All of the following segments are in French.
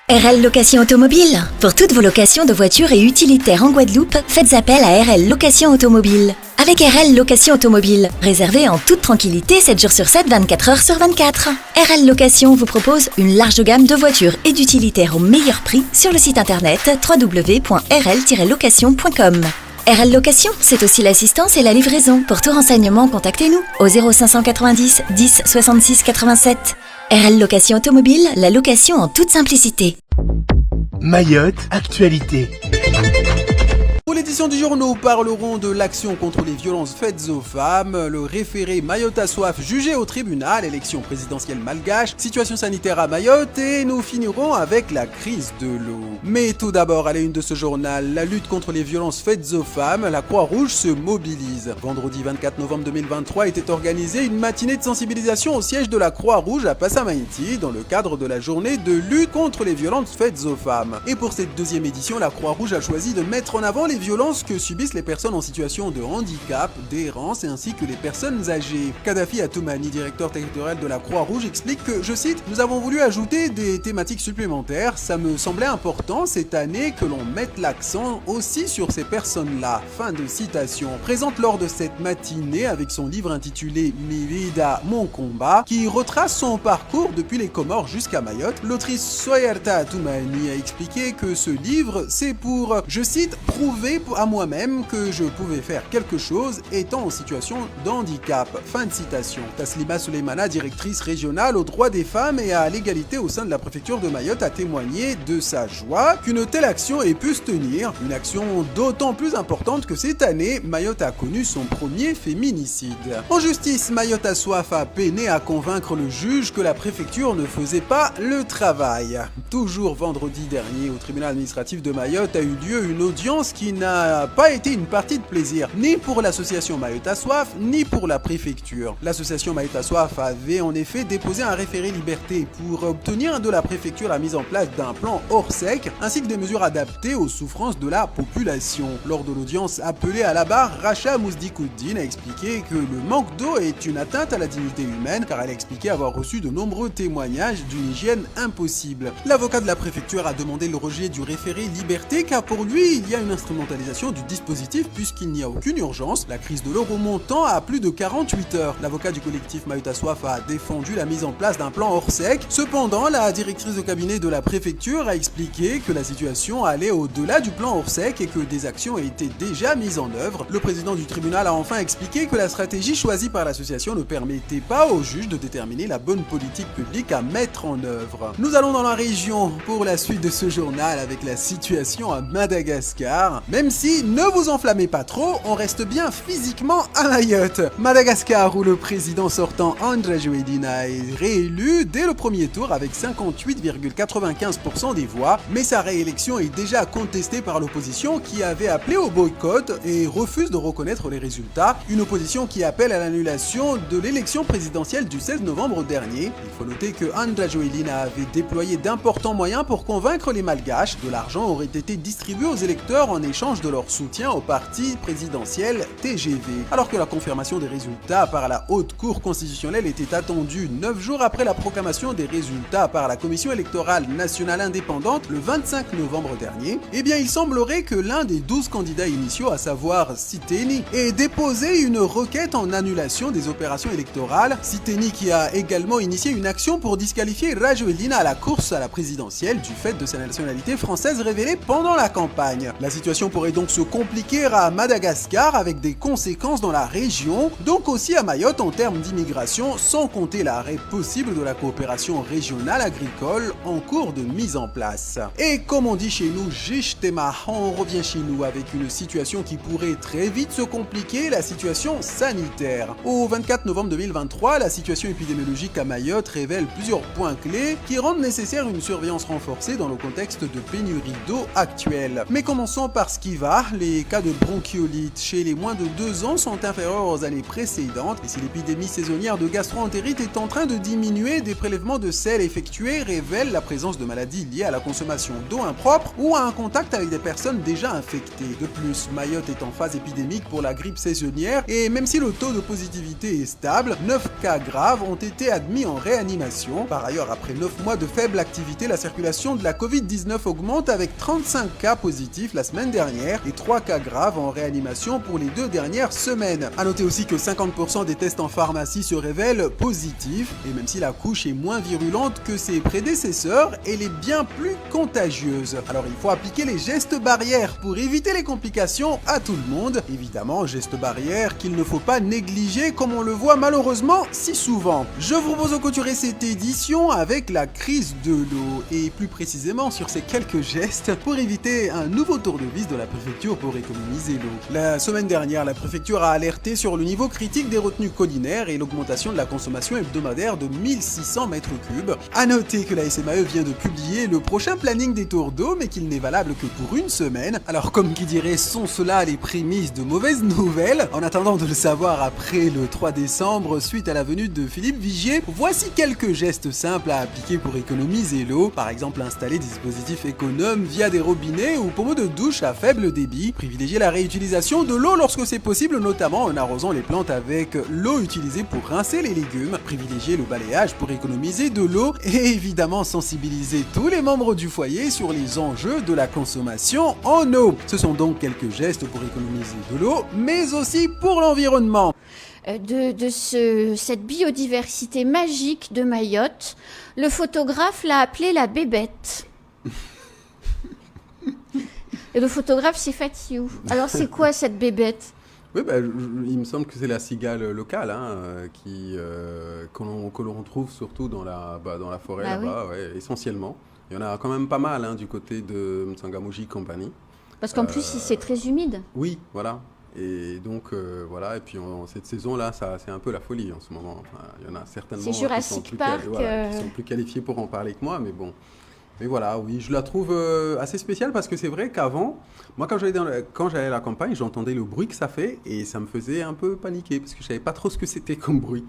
RL Location Automobile. Pour toutes vos locations de voitures et utilitaires en Guadeloupe, faites appel à RL Location Automobile. Avec RL Location Automobile, réservez en toute tranquillité 7 jours sur 7, 24 heures sur 24. RL Location vous propose une large gamme de voitures et d'utilitaires au meilleur prix sur le site internet www.rl-location.com. RL Location, c'est aussi l'assistance et la livraison. Pour tout renseignement, contactez-nous au 0590 10 66 87. RL Location Automobile, la location en toute simplicité. Mayotte, actualité. Pour l'édition du jour, nous parlerons de l'action contre les violences faites aux femmes, le référé Mayotte à soif jugé au tribunal, élection présidentielle malgache, situation sanitaire à Mayotte et nous finirons avec la crise de l'eau. Mais tout d'abord, à la une de ce journal, la lutte contre les violences faites aux femmes, la Croix-Rouge se mobilise. Vendredi 24 novembre 2023 était organisée une matinée de sensibilisation au siège de la Croix-Rouge à Passamainty dans le cadre de la journée de lutte contre les violences faites aux femmes. Et pour cette deuxième édition, la Croix-Rouge a choisi de mettre en avant les violences que subissent les personnes en situation de handicap, d'errance ainsi que les personnes âgées. Kadhafi Atoumani, directeur territorial de la Croix-Rouge, explique que, je cite, « Nous avons voulu ajouter des thématiques supplémentaires. Ça me semblait important cette année que l'on mette l'accent aussi sur ces personnes-là. » Fin de citation. Présente lors de cette matinée avec son livre intitulé « Mi vida, mon combat » qui retrace son parcours depuis les Comores jusqu'à Mayotte, l'autrice Soyerta Atoumani a expliqué que ce livre, c'est pour, je cite, « prouver à moi-même que je pouvais faire quelque chose étant en situation de handicap. » Fin de citation. Taslima Souleymana, directrice régionale aux droits des femmes et à l'égalité au sein de la préfecture de Mayotte, a témoigné de sa joie qu'une telle action ait pu se tenir. Une action d'autant plus importante que cette année, Mayotte a connu son premier féminicide. En justice, Mayotte a soif a peiné à convaincre le juge que la préfecture ne faisait pas le travail. Toujours vendredi dernier, au tribunal administratif de Mayotte a eu lieu une audience qui n'a pas été une partie de plaisir, ni pour l'association Mayotte à soif, ni pour la préfecture. L'association Mayotte à soif avait en effet déposé un référé liberté pour obtenir de la préfecture la mise en place d'un plan hors sec, ainsi que des mesures adaptées aux souffrances de la population. Lors de l'audience appelée à la barre, Racha Mousdikoudine a expliqué que le manque d'eau est une atteinte à la dignité humaine, car elle a expliqué avoir reçu de nombreux témoignages d'une hygiène impossible. L'avocat de la préfecture a demandé le rejet du référé liberté, car pour lui, il y a une instrumentalisation du dispositif puisqu'il n'y a aucune urgence, la crise de l'eau remontant à plus de 48 heures. L'avocat du collectif Mayotte à soif a défendu la mise en place d'un plan hors sec. Cependant, la directrice de cabinet de la préfecture a expliqué que la situation allait au-delà du plan hors sec et que des actions étaient déjà mises en œuvre. Le président du tribunal a enfin expliqué que la stratégie choisie par l'association ne permettait pas au juge de déterminer la bonne politique publique à mettre en œuvre. Nous allons dans la région pour la suite de ce journal avec la situation à Madagascar. Même si, ne vous enflammez pas trop, on reste bien physiquement à Mayotte. Madagascar, où le président sortant André Joelina est réélu dès le premier tour avec 58,95% des voix, mais sa réélection est déjà contestée par l'opposition qui avait appelé au boycott et refuse de reconnaître les résultats. Une opposition qui appelle à l'annulation de l'élection présidentielle du 16 novembre dernier. Il faut noter que André Joelina avait déployé d'importants moyens pour convaincre les Malgaches. De l'argent aurait été distribué aux électeurs en échange de leur soutien au parti présidentiel TGV. Alors que la confirmation des résultats par la Haute Cour constitutionnelle était attendue 9 jours après la proclamation des résultats par la Commission électorale nationale indépendante le 25 novembre dernier, eh bien il semblerait que l'un des 12 candidats initiaux, à savoir Siteni, ait déposé une requête en annulation des opérations électorales. Siteni qui a également initié une action pour disqualifier Rajoelina à la course à la présidentielle du fait de sa nationalité française révélée pendant la campagne. La situation pourrait donc se compliquer à Madagascar avec des conséquences dans la région, donc aussi à Mayotte en termes d'immigration, sans compter l'arrêt possible de la coopération régionale agricole en cours de mise en place. Et comme on dit chez nous, Jishtema, on revient chez nous avec une situation qui pourrait très vite se compliquer, la situation sanitaire. Au 24 novembre 2023, la situation épidémiologique à Mayotte révèle plusieurs points clés qui rendent nécessaire une surveillance renforcée dans le contexte de pénurie d'eau actuelle. Mais commençons par ce qui va, les cas de bronchiolite chez les moins de 2 ans sont inférieurs aux années précédentes. Et si l'épidémie saisonnière de gastro-entérite est en train de diminuer, des prélèvements de sel effectués révèlent la présence de maladies liées à la consommation d'eau impropre ou à un contact avec des personnes déjà infectées. De plus, Mayotte est en phase épidémique pour la grippe saisonnière et même si le taux de positivité est stable, 9 cas graves ont été admis en réanimation. Par ailleurs, après 9 mois de faible activité, la circulation de la Covid-19 augmente avec 35 cas positifs la semaine dernière et 3 cas graves en réanimation pour les 2 dernières semaines. A noter aussi que 50% des tests en pharmacie se révèlent positifs et même si la couche est moins virulente que ses prédécesseurs, elle est bien plus contagieuse. Alors il faut appliquer les gestes barrières pour éviter les complications à tout le monde. Évidemment, gestes barrières qu'il ne faut pas négliger comme on le voit malheureusement si souvent. Je vous propose de clôturer cette édition avec la crise de l'eau et plus précisément sur ces quelques gestes pour éviter un nouveau tour de vis de la préfecture pour économiser l'eau. La semaine dernière, la préfecture a alerté sur le niveau critique des retenues collinaires et l'augmentation de la consommation hebdomadaire de 1600 mètres cubes. A noter que la SMAE vient de publier le prochain planning des tours d'eau mais qu'il n'est valable que pour une semaine. Alors comme qui dirait, sont cela les prémices de mauvaises nouvelles? En attendant de le savoir après le 3 décembre, suite à la venue de Philippe Vigier, voici quelques gestes simples à appliquer pour économiser l'eau. Par exemple, installer des dispositifs économes via des robinets ou pommeaux de douche à faible débit. Privilégier la réutilisation de l'eau lorsque c'est possible, notamment en arrosant les plantes avec l'eau utilisée pour rincer les légumes. Privilégier le balayage pour économiser de l'eau et évidemment sensibiliser tous les membres du foyer sur les enjeux de la consommation en eau. Ce sont donc quelques gestes pour économiser de l'eau, mais aussi pour l'environnement. Cette biodiversité magique de Mayotte, le photographe l'a appelée la bébête. Et le photographe, c'est Fatiou. Alors, c'est quoi cette bébête? Oui, il me semble que c'est la cigale locale que l'on trouve surtout dans la forêt là-bas, oui. Essentiellement. Il y en a quand même pas mal du côté de Mtsangamouji Compagnie. Parce qu'en plus, c'est très humide. Oui, voilà. Et donc, voilà. Et puis, cette saison-là, c'est un peu la folie en ce moment. Enfin, il y en a certainement c'est Jurassic Park, qui sont plus qualifiés pour en parler que moi, mais bon. Mais voilà, oui, je la trouve assez spéciale parce que c'est vrai qu'avant, moi, quand j'allais à la campagne, j'entendais le bruit que ça fait et ça me faisait un peu paniquer parce que je savais pas trop ce que c'était comme bruit.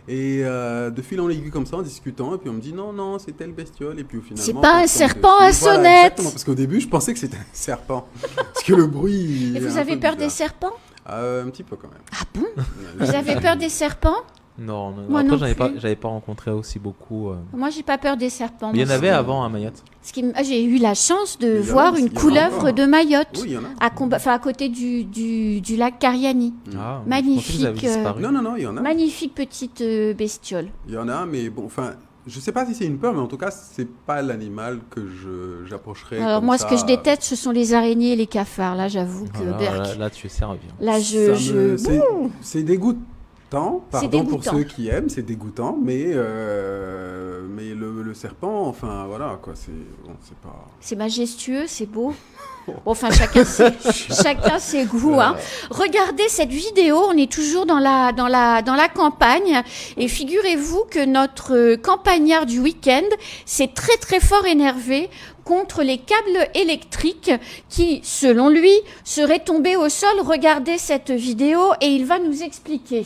Et de fil en aiguille comme ça, en discutant, et puis on me dit non, c'est telle bestiole. Et puis finalement, c'est pas un serpent à sonnette. Voilà, exactement, parce qu'au début, je pensais que c'était un serpent. Parce que le bruit. Et vous avez peur des serpents? Un petit peu quand même. Ah bon? Vous avez peur des serpents? Non. Moi après, non j'avais pas rencontré aussi beaucoup. Moi, j'ai pas peur des serpents. Mais il y en avait avant à Mayotte. J'ai eu la chance de voir une couleuvre de Mayotte. Oui, il y en a. À côté du lac Kariani. Ah, magnifique. Non, il y en a. Magnifique petite bestiole. Il y en a, mais bon, enfin. Je sais pas si c'est une peur, mais en tout cas, c'est pas l'animal que j'approcherais. Alors moi, ce que je déteste, ce sont les araignées et les cafards. Là, j'avoue que là, tu es servi. Là, c'est dégoûtant. Pardon pour ceux qui aiment, c'est dégoûtant, mais le serpent, enfin voilà quoi, c'est pas. C'est majestueux, c'est beau. Bon, enfin, chacun ses goûts. Hein. Regardez cette vidéo, on est toujours dans la campagne et figurez-vous que notre campagnard du week-end s'est très très fort énervé contre les câbles électriques qui, selon lui, seraient tombés au sol. Regardez cette vidéo et il va nous expliquer.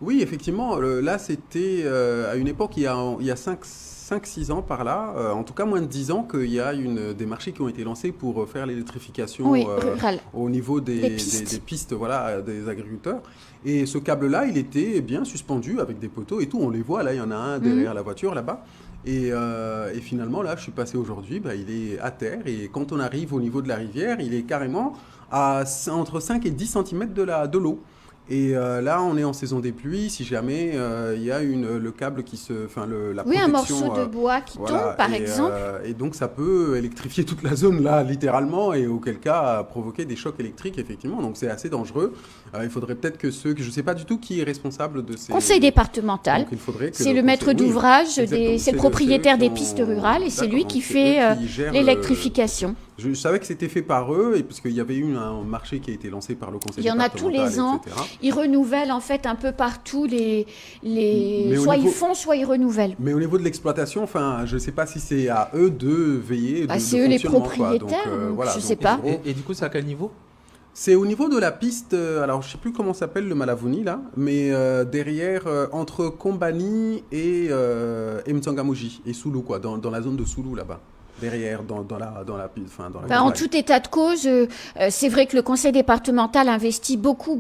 Oui, effectivement, là c'était à une époque, il y a 5-6 ans par là, en tout cas moins de 10 ans, qu'il y a des marchés qui ont été lancés pour faire l'électrification au niveau des pistes voilà, des agriculteurs. Et ce câble-là, il était bien suspendu avec des poteaux et tout. On les voit, là, il y en a un derrière la voiture, là-bas. Et finalement, là, je suis passé aujourd'hui, il est à terre. Et quand on arrive au niveau de la rivière, il est carrément entre 5 et 10 cm de l'eau. Et là, on est en saison des pluies. Si jamais il y a le câble qui la protection... Oui, un morceau de bois qui tombe, par exemple. Et donc, ça peut électrifier toute la zone, là, littéralement, et auquel cas, provoquer des chocs électriques, effectivement. Donc, c'est assez dangereux. Il faudrait peut-être que je ne sais pas du tout qui est responsable de ces... Conseil départemental. Donc, il faudrait que c'est le maître d'ouvrage, c'est le propriétaire des pistes rurales, et c'est lui qui fait l'électrification. Je savais que c'était fait par eux, et parce qu'il y avait eu un marché qui a été lancé par le conseil départemental. Il y en a tous les ans. Etc. Ils renouvellent en fait un peu partout ils font, soit ils renouvellent. Mais au niveau de l'exploitation, enfin, je ne sais pas si c'est à eux de veiller. C'est eux les propriétaires. Voilà, je ne sais pas. Et du coup, c'est à quel niveau ? C'est au niveau de la piste, alors je ne sais plus comment s'appelle le Malavoni là, mais derrière, entre Kombani et Mtsangamouji et Soulou, quoi, dans la zone de Soulou là-bas. Derrière, dans la en tout état de cause, c'est vrai que le conseil départemental investit beaucoup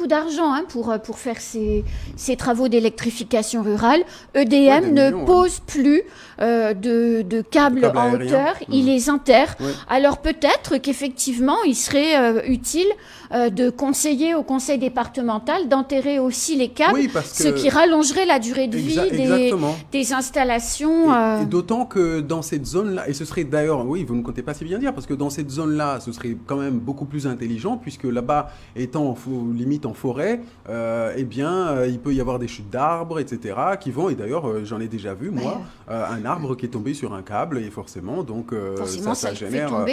d'argent pour faire ces travaux d'électrification rurale. EDM ne pose plus de câbles en hauteur, il les enterre. Ouais. Alors peut-être qu'effectivement, il serait utile de conseiller au conseil départemental d'enterrer aussi les câbles, ce qui rallongerait la durée de vie des installations. Et d'autant que dans cette zone-là, et ce serait d'ailleurs, oui, vous ne comptez pas si bien dire, parce que dans cette zone-là, ce serait quand même beaucoup plus intelligent, puisque là-bas, étant limite en forêt, il peut y avoir des chutes d'arbres, etc., qui vont, et d'ailleurs, j'en ai déjà vu, moi, un arbre qui est tombé sur un câble, et forcément, donc, ça génère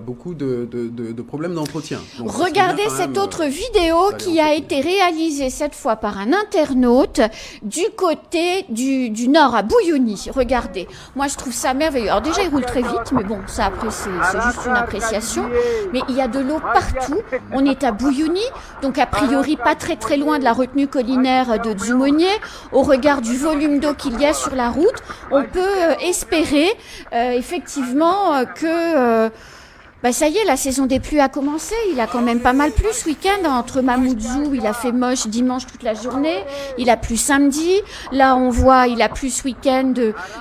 beaucoup de problèmes d'entretien. Donc, regardez cette autre vidéo qui a été réalisée cette fois par un internaute du côté du nord, à Bouyouni. Regardez, moi je trouve ça merveilleux. Alors déjà, il roule très vite, mais bon, ça après c'est juste une appréciation. Mais il y a de l'eau partout. On est à Bouyouni, donc a priori pas très loin de la retenue collinaire de Dzoumogné. Au regard du volume d'eau qu'il y a sur la route, on peut espérer effectivement que... ça y est, la saison des pluies a commencé. Il a quand même pas mal plu ce week-end. Entre Mamoudzou, il a fait moche dimanche toute la journée. Il a plu samedi. Là, on voit, il a plu ce week-end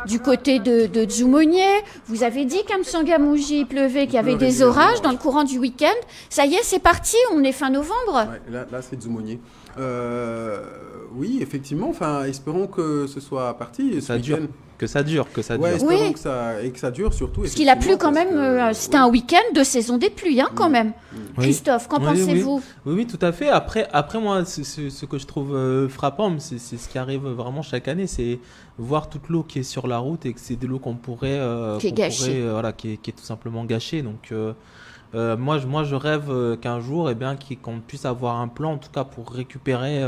du côté de Dzoumogné. Vous avez dit qu'à Mtsangamouji, il pleuvait, qu'il y avait des orages dans le courant du week-end. Ça y est, c'est parti. On est fin novembre. Ouais, là c'est Dzoumogné. Oui, effectivement. Enfin, espérons que ce soit parti. Que ça dure. Ouais, espérons que ça dure surtout. Parce qu'il a plu quand même, c'était un week-end de saison des pluies quand même. Oui. Christophe, qu'en pensez-vous ? Oui, tout à fait. Après moi, ce que je trouve frappant, c'est ce qui arrive vraiment chaque année, c'est voir toute l'eau qui est sur la route et que c'est de l'eau qu'on pourrait... qui est gâchée. Qui est tout simplement gâchée. Donc... moi, je rêve qu'un jour, qu'on puisse avoir un plan, en tout cas pour récupérer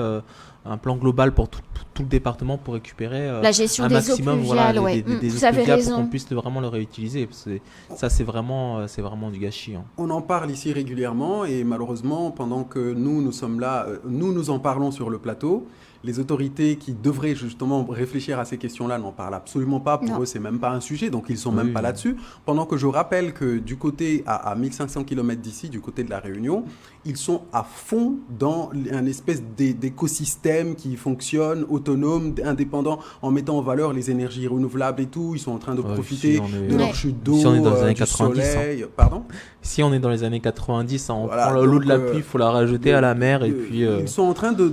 un plan global pour tout le département, pour récupérer la gestion un des maximum eaux pluviales, des eaux pluviales pour qu'on puisse vraiment le réutiliser. Parce que ça, c'est vraiment du gâchis. Hein. On en parle ici régulièrement et malheureusement, pendant que nous sommes là, nous en parlons sur le plateau. Les autorités qui devraient justement réfléchir à ces questions-là n'en parlent absolument pas. Pour eux, c'est même pas un sujet, donc ils sont même pas là-dessus. Pendant que je rappelle que du côté, à 1500 km d'ici, du côté de la Réunion, ils sont à fond dans un espèce d'écosystème qui fonctionne, autonome, indépendant, en mettant en valeur les énergies renouvelables et tout. Ils sont en train de profiter de leur chute d'eau, du soleil. Pardon ? Si on est dans les années 90, on prend l'eau de la pluie, il faut la rajouter à la mer. Et puis, ils sont en train de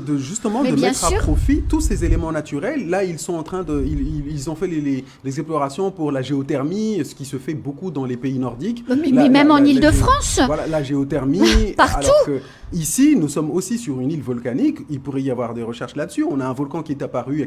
mettre à profit tous ces éléments naturels. Là, ils sont en train ils ont fait les explorations pour la géothermie, ce qui se fait beaucoup dans les pays nordiques. Mais même en Île-de-France. Voilà, la géothermie. Partout. Alors que ici, nous sommes aussi sur une île volcanique. Il pourrait y avoir des recherches là-dessus. On a un volcan qui est apparu il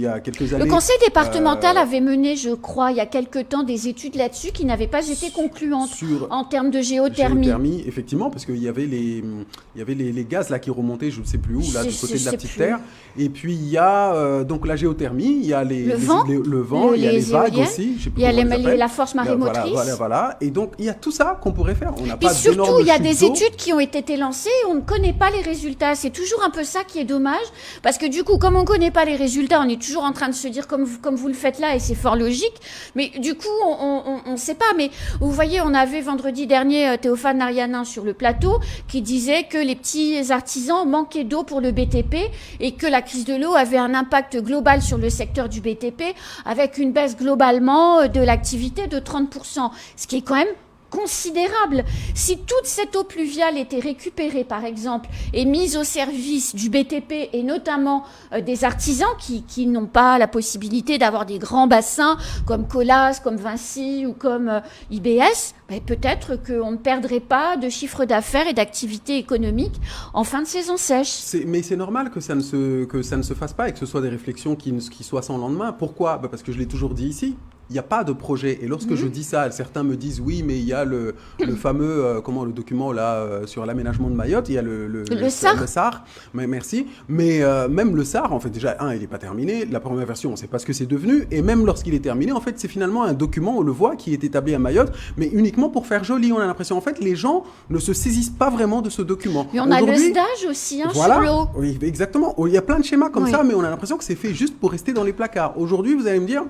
y a quelques années. Le conseil départemental avait mené, je crois, il y a quelques temps, des études là-dessus qui n'avaient pas été concluantes en termes de géothermie. Effectivement, parce qu'il y avait les gaz là qui remontaient, je ne sais plus où, là, du côté de la petite terre. Et puis il y a donc la géothermie, il y a le vent, il y a les vagues aussi. Il y a la force marémotrice. Voilà. Et donc il y a tout ça qu'on pourrait faire. On n'a pas surtout, il y a des études qui ont été lancées, on ne connaît pas les résultats. C'est toujours un peu ça qui est dommage, parce que du coup, comme on ne connaît pas les résultats, on est toujours en train de se dire comme vous le faites là, et c'est fort logique. Mais du coup, on ne sait pas. Mais vous voyez, on avait vendredi dernier Théophane Narianin sur le plateau qui disait que les petits artisans manquaient d'eau pour le BTP et que la crise de l'eau avait un impact global sur le secteur du BTP avec une baisse globalement de l'activité de 30%, ce qui est quand même considérable. Si toute cette eau pluviale était récupérée, par exemple, et mise au service du BTP et notamment des artisans qui n'ont pas la possibilité d'avoir des grands bassins comme Colas, comme Vinci ou comme IBS, peut-être qu'on ne perdrait pas de chiffre d'affaires et d'activité économique en fin de saison sèche. Mais c'est normal que ça ne se fasse pas et que ce soit des réflexions qui soient sans lendemain. Pourquoi ? Parce que je l'ai toujours dit ici. il n'y a pas de projet. Et lorsque je dis ça, certains me disent oui, mais il y a le fameux le document là sur l'aménagement de Mayotte, il y a le SAR. Mais merci. Mais même le SAR, en fait, déjà il n'est pas terminé. La première version, on ne sait pas ce que c'est devenu. Et même lorsqu'il est terminé, en fait, c'est finalement un document, on le voit, qui est établi à Mayotte, mais uniquement pour faire joli. On a l'impression, en fait, les gens ne se saisissent pas vraiment de ce document. Mais on a le stage aussi, sur l'eau. Oui, exactement. Il y a plein de schémas comme ça, mais on a l'impression que c'est fait juste pour rester dans les placards. Aujourd'hui, vous allez me dire,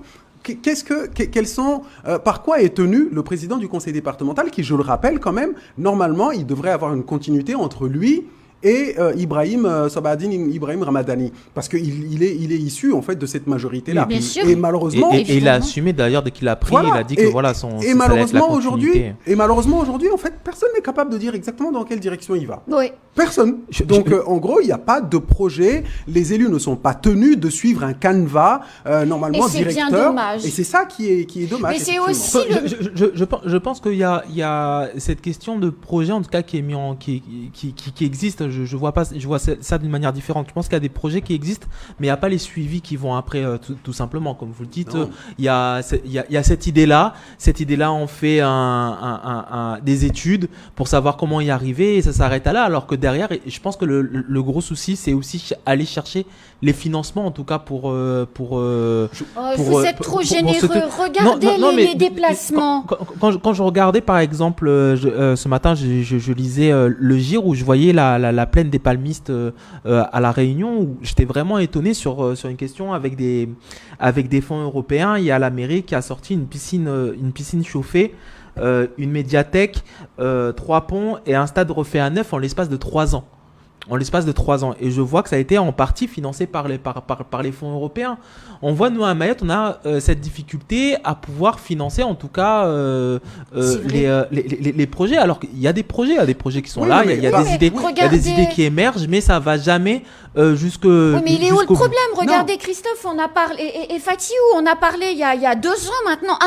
par quoi est tenu le président du conseil départemental, qui, je le rappelle quand même, normalement, il devrait avoir une continuité entre lui et Ibrahim Ramadani, parce qu'il est issu en fait de cette majorité-là. Bien sûr. Et malheureusement, et il a assumé d'ailleurs dès qu'il a pris, il a dit que et malheureusement aujourd'hui, en fait, personne n'est capable de dire exactement dans quelle direction il va. Oui. Personne. Donc en gros, il n'y a pas de projet. Les élus ne sont pas tenus de suivre un canevas normalement directeur. Et c'est bien dommage. Et c'est ça qui est dommage. Mais c'est aussi je pense qu'il y a cette question de projet, en tout cas, qui est qui existe. Je vois ça d'une manière différente. Je pense qu'il y a des projets qui existent, mais il n'y a pas les suivis qui vont après, tout simplement. Comme vous le dites, il y a cette idée-là. Cette idée-là, on fait des études pour savoir comment y arriver, et ça s'arrête à là. Alors que derrière, je pense que le gros souci, c'est aussi aller chercher les financements, en tout cas vous êtes trop généreux. Regardez les déplacements. Quand je regardais, par exemple, ce matin, je lisais le GIR, où je voyais la plaine des palmistes à La Réunion, où j'étais vraiment étonné sur une question avec des fonds européens. Il y a la mairie qui a sorti une piscine chauffée, une médiathèque, 3 ponts et un stade refait à neuf en l'espace de 3 ans. Et je vois que ça a été en partie financé par les fonds européens. On voit, nous, à Mayotte, on a cette difficulté à pouvoir financer, en tout cas, les projets. Alors qu'il y a des projets qui sont là, il y a des idées qui émergent, mais ça va jamais jusque. Oui, mais il est où le problème? Regardez, Christophe, on a parlé, et Fatiou, on a parlé il y a 2 ans maintenant,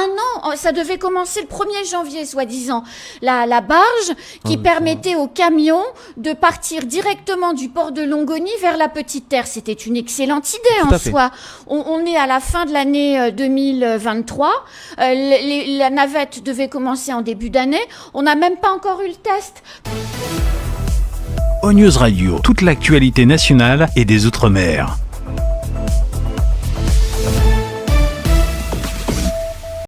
1 an, ça devait commencer le 1er janvier, soi-disant. La barge qui permettait aux camions de partir directement du port de Longoni vers la Petite Terre. C'était une excellente idée en soi. On est à la fin de l'année 2023. La navette devait commencer en début d'année. On n'a même pas encore eu le test. ONews Radio, toute l'actualité nationale et des Outre-mer.